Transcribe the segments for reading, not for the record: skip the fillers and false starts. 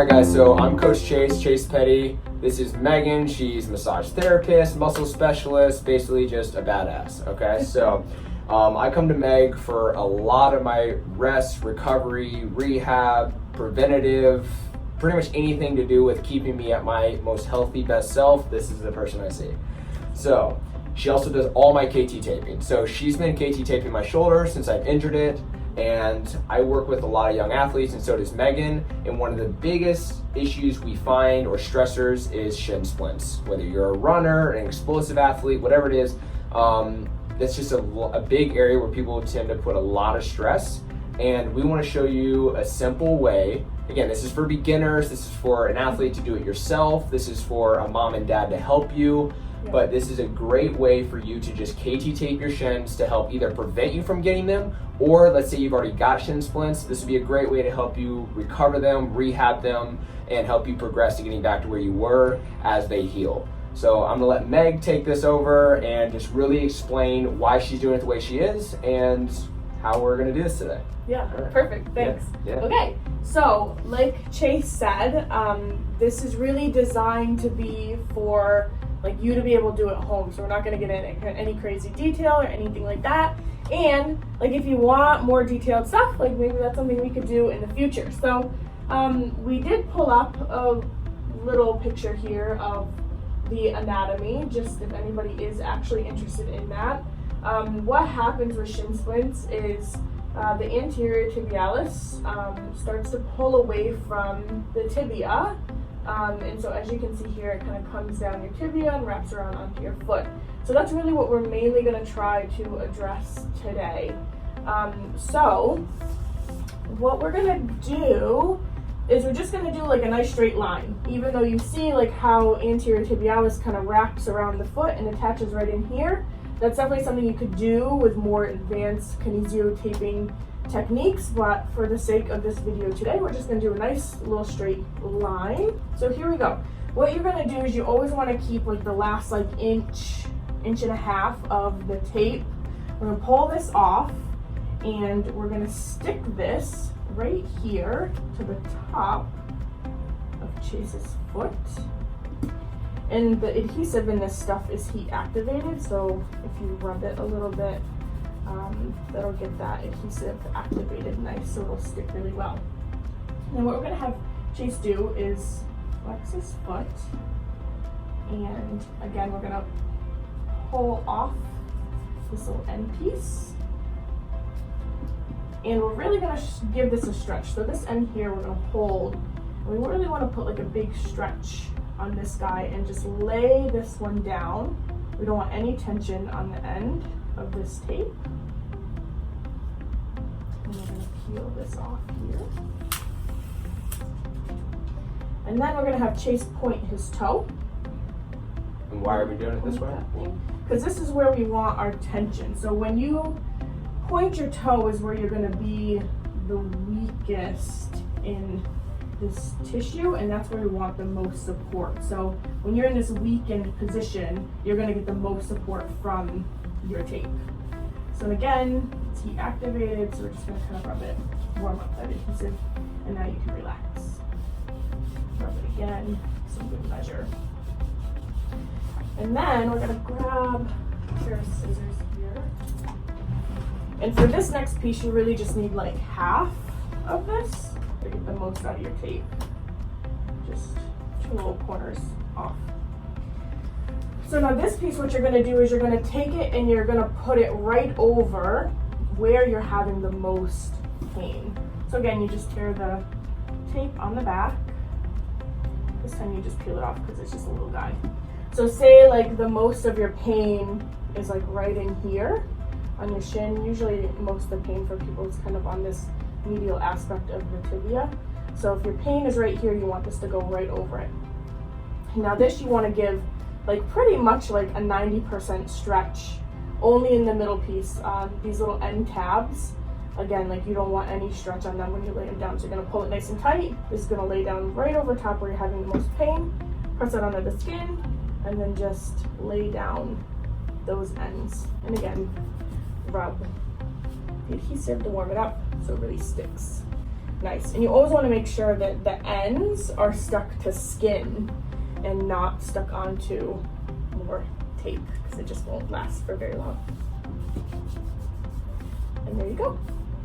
Alright guys, so I'm Coach Chase Petty. This is Megan. She's a massage therapist, muscle specialist, basically just a badass, okay? So I come to Meg for a lot of my rest, recovery, rehab, preventative, pretty much anything to do with keeping me at my most healthy, best self. This is the person I see. So she also does all my KT taping. So she's been KT taping my shoulder since I've injured it. And I work with a lot of young athletes, and so does Megan. And one of the biggest issues we find, or stressors, is shin splints. Whether you're a runner, an explosive athlete, whatever it is, that's just a big area where people tend to put a lot of stress. And we want to show you a simple way. Again, this is for beginners. This is for an athlete to do it yourself. This is for a mom and dad to help you. But this is a great way for you to just KT tape your shins to help either prevent you from getting them, or let's say you've already got shin splints. This would be a great way to help you recover them, rehab them, and help you progress to getting back to where you were as they heal. So I'm gonna let Meg take this over and just really explain why she's doing it the way she is and how we're gonna do this today. Yeah, perfect, thanks. Yeah. Okay, so like Chase said, this is really designed to be for like you to be able to do it at home. So we're not gonna get into any crazy detail or anything like that. And like if you want more detailed stuff, like maybe that's something we could do in the future. So we did pull up a little picture here of the anatomy, just if anybody is actually interested in that. What happens with shin splints is the anterior tibialis starts to pull away from the tibia. And so as you can see here, it kind of comes down your tibia and wraps around onto your foot. So that's really what we're mainly going to try to address today. So what we're going to do is we're just going to do like a nice straight line. Even though you see like how anterior tibialis kind of wraps around the foot and attaches right in here, that's definitely something you could do with more advanced kinesio taping techniques, but for the sake of this video today, we're just going to do a nice little straight line. So here we go. What you're going to do is you always want to keep like the last like inch and a half of the tape. We're going to pull this off and we're going to stick this right here to the top of Chase's foot. And the adhesive in this stuff is heat activated, so if you rub it a little bit, that'll get that adhesive activated nice, so it'll stick really well. And what we're going to have Chase do is flex his foot, and again we're going to pull off this little end piece, and we're really going to give this a stretch. So this end here we're going to hold, and we really want to put like a big stretch on this guy and just lay this one down. We don't want any tension on the end of this tape. And we're going to peel this off here. And then we're going to have Chase point his toe. And why are we doing it this way? Because this is where we want our tension. So when you point your toe is where you're going to be the weakest in this tissue, and that's where we want the most support. So when you're in this weakened position, you're going to get the most support from your tape. So again, it's heat activated, so we're just going to kind of rub it, warm up that adhesive, and now you can relax. Rub it again, some good measure. And then we're going to grab a pair of scissors here. And for this next piece, you really just need like half of this to get the most out of your tape. Just two little corners off. So now this piece, what you're going to do is you're going to take it and you're going to put it right over where you're having the most pain. So again, you just tear the tape on the back. This time you just peel it off because it's just a little guy. So say like the most of your pain is like right in here on your shin. Usually most of the pain for people is kind of on this medial aspect of the tibia. So if your pain is right here, you want this to go right over it. Now this you want to give like pretty much like a 90% stretch only in the middle piece. These little end tabs, again, like you don't want any stretch on them when you lay them down. So you're going to pull it nice and tight. This is going to lay down right over top where you're having the most pain. Press it under the skin and then just lay down those ends. And again, rub the adhesive to warm it up so it really sticks. nice. And you always want to make sure that the ends are stuck to skin and not stuck onto more tape, because it just won't last for very long. And there you go.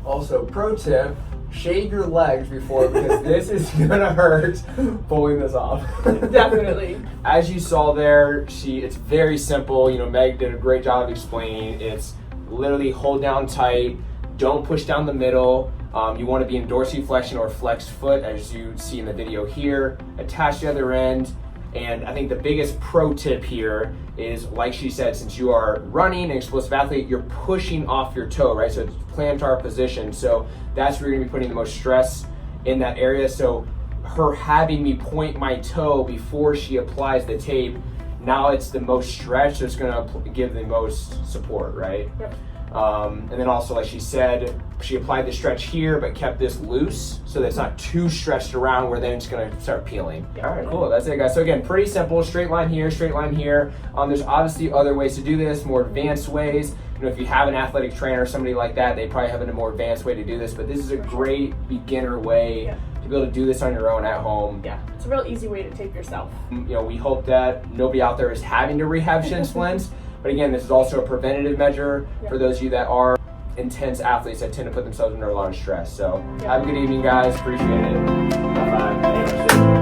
Also, pro tip, shave your legs before, because this is gonna hurt pulling this off. Definitely. As you saw there, it's very simple. You know, Meg did a great job of explaining. It's literally hold down tight, don't push down the middle. You want to be in dorsiflexion or flexed foot, as you see in the video here. Attach the other end. And I think the biggest pro tip here is, like she said, since you are running an explosive athlete, you're pushing off your toe, right? So it's plantar position. So that's where you're gonna be putting the most stress in that area. So her having me point my toe before she applies the tape, now it's the most stretch, so it's gonna give the most support, right? Yep. And then also, like she said, she applied the stretch here, but kept this loose so that it's not too stretched around where then it's gonna start peeling. All right, cool, that's it guys. So again, pretty simple, straight line here, straight line here. There's obviously other ways to do this, more advanced ways. You know, if you have an athletic trainer or somebody like that, they probably have a more advanced way to do this, but this is a great beginner way to be able to do this on your own at home. Yeah, it's a real easy way to tape yourself. You know, we hope that nobody out there is having to rehab shin splints. But again, this is also a preventative measure for those of you that are intense athletes that tend to put themselves under a lot of stress. So have a good evening, guys. Appreciate it. Bye-bye.